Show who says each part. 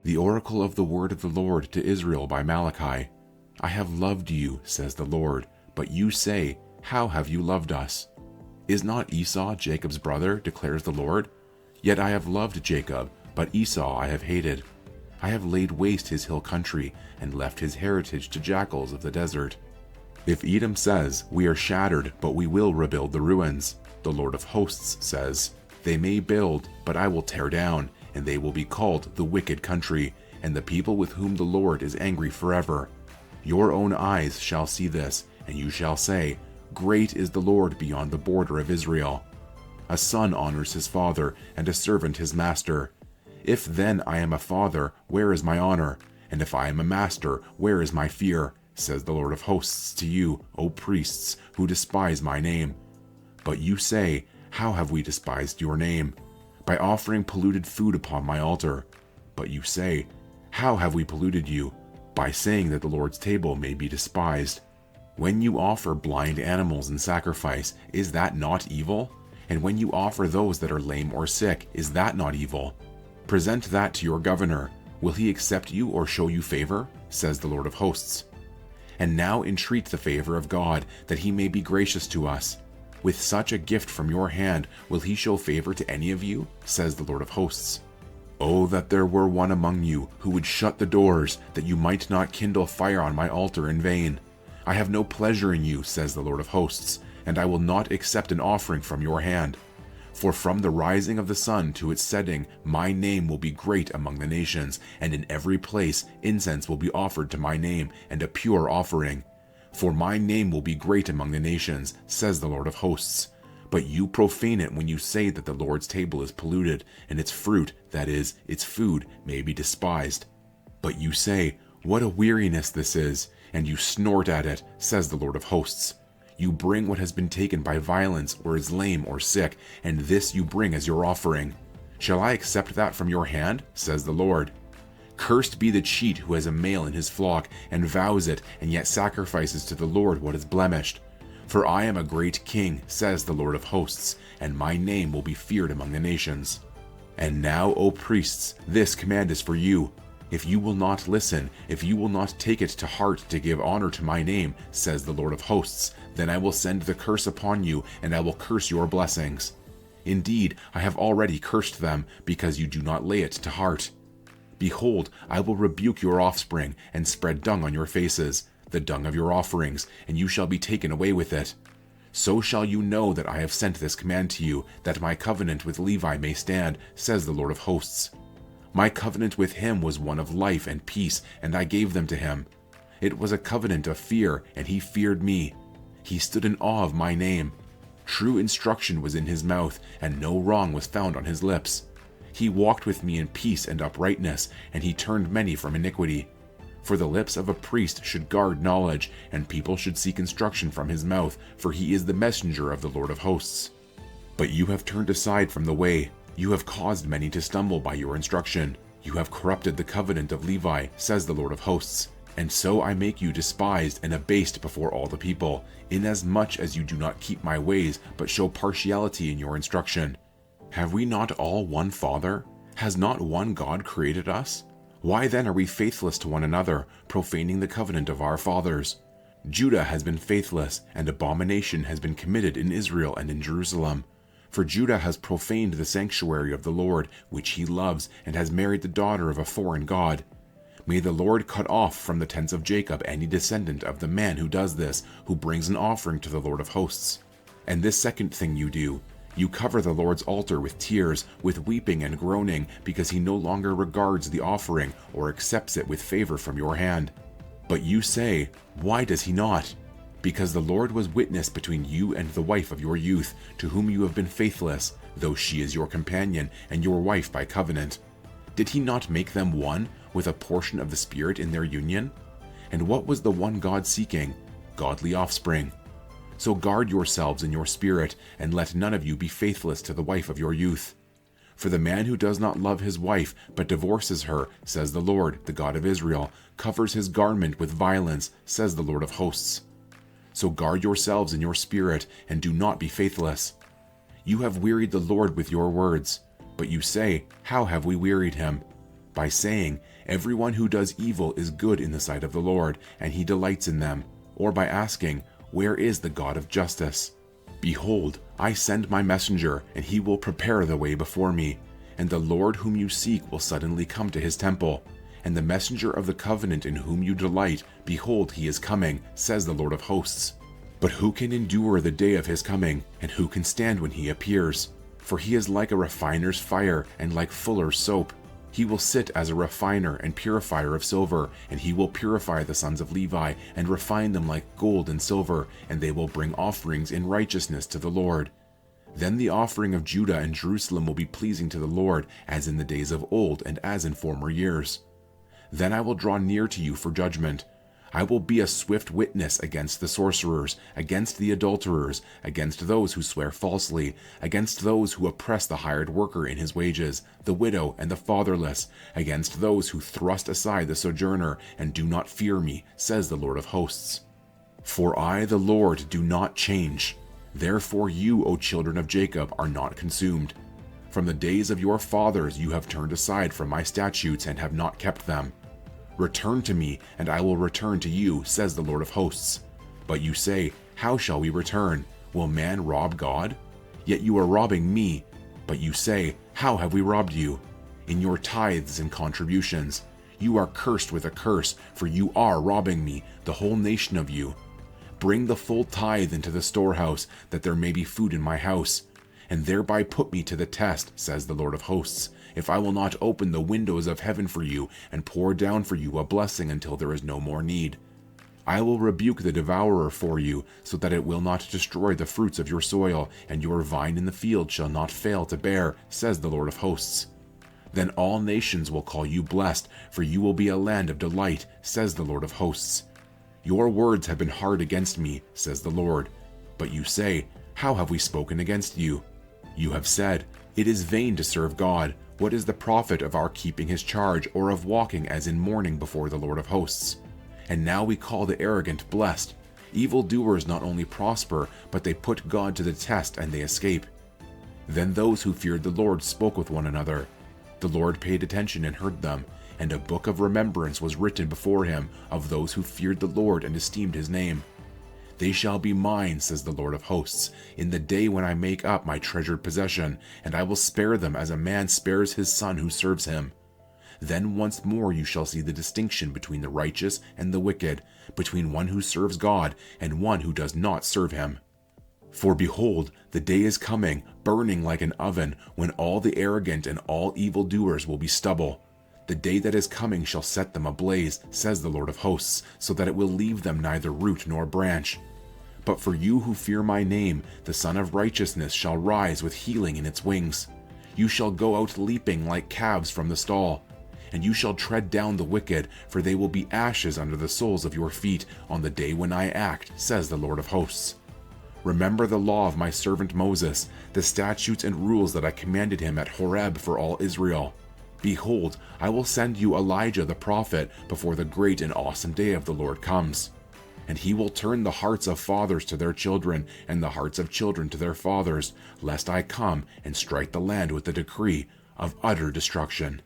Speaker 1: The oracle of the word of the Lord to Israel by Malachi. I have loved you, says the Lord, but you say, how have you loved us? Is not Esau Jacob's brother, declares the Lord? Yet I have loved Jacob, but Esau I have hated. I have laid waste his hill country, and left his heritage to jackals of the desert. If Edom says, we are shattered, but we will rebuild the ruins, the Lord of hosts says, they may build, but I will tear down, and they will be called the wicked country, and the people with whom the Lord is angry forever. Your own eyes shall see this, and you shall say, great is the Lord beyond the border of Israel. A son honors his father, and a servant his master. If then I am a father, where is my honor? And if I am a master, where is my fear? Says the Lord of hosts to you, O priests, who despise my name. But you say, how have we despised your name? By offering polluted food upon my altar. But you say, how have we polluted you? By saying that the Lord's table may be despised. When you offer blind animals in sacrifice, is that not evil? And when you offer those that are lame or sick, is that not evil? Present that to your governor. Will he accept you or show you favor? Says the Lord of hosts. And now entreat the favor of God, that he may be gracious to us. With such a gift from your hand, will he show favor to any of you? Says the Lord of hosts. Oh, that there were one among you who would shut the doors, that you might not kindle fire on my altar in vain. I have no pleasure in you, says the Lord of hosts, and I will not accept an offering from your hand. For from the rising of the sun to its setting, my name will be great among the nations, and in every place incense will be offered to my name, and a pure offering. For my name will be great among the nations, says the Lord of hosts. But you profane it when you say that the Lord's table is polluted, and its fruit, that is, its food, may be despised. But you say, what a weariness this is, and you snort at it, says the Lord of hosts. You bring what has been taken by violence, or is lame or sick, and this you bring as your offering. Shall I accept that from your hand? Says the Lord. Cursed be the cheat who has a male in his flock, and vows it, and yet sacrifices to the Lord what is blemished. For I am a great king, says the Lord of hosts, and my name will be feared among the nations. And now, O priests, this command is for you. If you will not listen, if you will not take it to heart to give honor to my name, says the Lord of hosts, then I will send the curse upon you, and I will curse your blessings. Indeed, I have already cursed them, because you do not lay it to heart. Behold, I will rebuke your offspring, and spread dung on your faces, the dung of your offerings, and you shall be taken away with it. So shall you know that I have sent this command to you, that my covenant with Levi may stand, says the Lord of hosts. My covenant with him was one of life and peace, and I gave them to him. It was a covenant of fear, and he feared me. He stood in awe of my name. True instruction was in his mouth, and no wrong was found on his lips. He walked with me in peace and uprightness, and he turned many from iniquity. For the lips of a priest should guard knowledge, and people should seek instruction from his mouth, for he is the messenger of the Lord of hosts. But you have turned aside from the way. You have caused many to stumble by your instruction. You have corrupted the covenant of Levi, says the Lord of hosts. And so I make you despised and abased before all the people, inasmuch as you do not keep my ways, but show partiality in your instruction. Have we not all one Father? Has not one God created us? Why then are we faithless to one another, profaning the covenant of our fathers? Judah has been faithless, and abomination has been committed in Israel and in Jerusalem. For Judah has profaned the sanctuary of the Lord, which he loves, and has married the daughter of a foreign god. May the Lord cut off from the tents of Jacob any descendant of the man who does this, who brings an offering to the Lord of hosts. And this second thing you do, you cover the Lord's altar with tears, with weeping and groaning, because he no longer regards the offering or accepts it with favor from your hand. But you say, why does he not? Because the Lord was witness between you and the wife of your youth, to whom you have been faithless, though she is your companion and your wife by covenant. Did he not make them one, with a portion of the Spirit in their union? And what was the one God seeking? Godly offspring. So guard yourselves in your spirit, and let none of you be faithless to the wife of your youth. For the man who does not love his wife, but divorces her, says the Lord, the God of Israel, covers his garment with violence, says the Lord of hosts. So guard yourselves in your spirit, and do not be faithless. You have wearied the Lord with your words. But you say, how have we wearied him? By saying, Everyone who does evil is good in the sight of the Lord, and he delights in them, or by asking, Where is the God of justice? Behold, I send my messenger, and he will prepare the way before me. And the Lord whom you seek will suddenly come to his temple. And the messenger of the covenant in whom you delight, behold, he is coming, says the Lord of hosts. But who can endure the day of his coming, and who can stand when he appears? For he is like a refiner's fire, and like fuller's soap. He will sit as a refiner and purifier of silver, and he will purify the sons of Levi, and refine them like gold and silver, and they will bring offerings in righteousness to the Lord. Then the offering of Judah and Jerusalem will be pleasing to the Lord, as in the days of old and as in former years. Then I will draw near to you for judgment. I will be a swift witness against the sorcerers, against the adulterers, against those who swear falsely, against those who oppress the hired worker in his wages, the widow and the fatherless, against those who thrust aside the sojourner and do not fear me, says the Lord of hosts. For I, the Lord, do not change. Therefore you, O children of Jacob, are not consumed. From the days of your fathers you have turned aside from my statutes and have not kept them. Return to me, and I will return to you, says the Lord of hosts. But you say, How shall we return? Will man rob God? Yet you are robbing me. But you say, How have we robbed you? In your tithes and contributions. You are cursed with a curse, for you are robbing me, the whole nation of you. Bring the full tithe into the storehouse, that there may be food in my house. And thereby put me to the test, says the Lord of hosts, if I will not open the windows of heaven for you and pour down for you a blessing until there is no more need. I will rebuke the devourer for you, so that it will not destroy the fruits of your soil, and your vine in the field shall not fail to bear, says the Lord of hosts. Then all nations will call you blessed, for you will be a land of delight, says the Lord of hosts. Your words have been hard against me, says the Lord. But you say, How have we spoken against you? You have said, It is vain to serve God. What is the profit of our keeping his charge, or of walking as in mourning before the Lord of hosts? And now we call the arrogant blessed. Evildoers not only prosper, but they put God to the test and they escape. Then those who feared the Lord spoke with one another. The Lord paid attention and heard them, and a book of remembrance was written before him of those who feared the Lord and esteemed his name. They shall be mine, says the Lord of hosts, in the day when I make up my treasured possession, and I will spare them as a man spares his son who serves him. Then once more you shall see the distinction between the righteous and the wicked, between one who serves God and one who does not serve him. For behold, the day is coming, burning like an oven, when all the arrogant and all evildoers will be stubble. The day that is coming shall set them ablaze, says the Lord of hosts, so that it will leave them neither root nor branch. But for you who fear my name, the Son of Righteousness shall rise with healing in its wings. You shall go out leaping like calves from the stall. And you shall tread down the wicked, for they will be ashes under the soles of your feet on the day when I act, says the Lord of hosts. Remember the law of my servant Moses, the statutes and rules that I commanded him at Horeb for all Israel. Behold, I will send you Elijah the prophet before the great and awesome day of the Lord comes. And he will turn the hearts of fathers to their children, and the hearts of children to their fathers, lest I come and strike the land with the decree of utter destruction.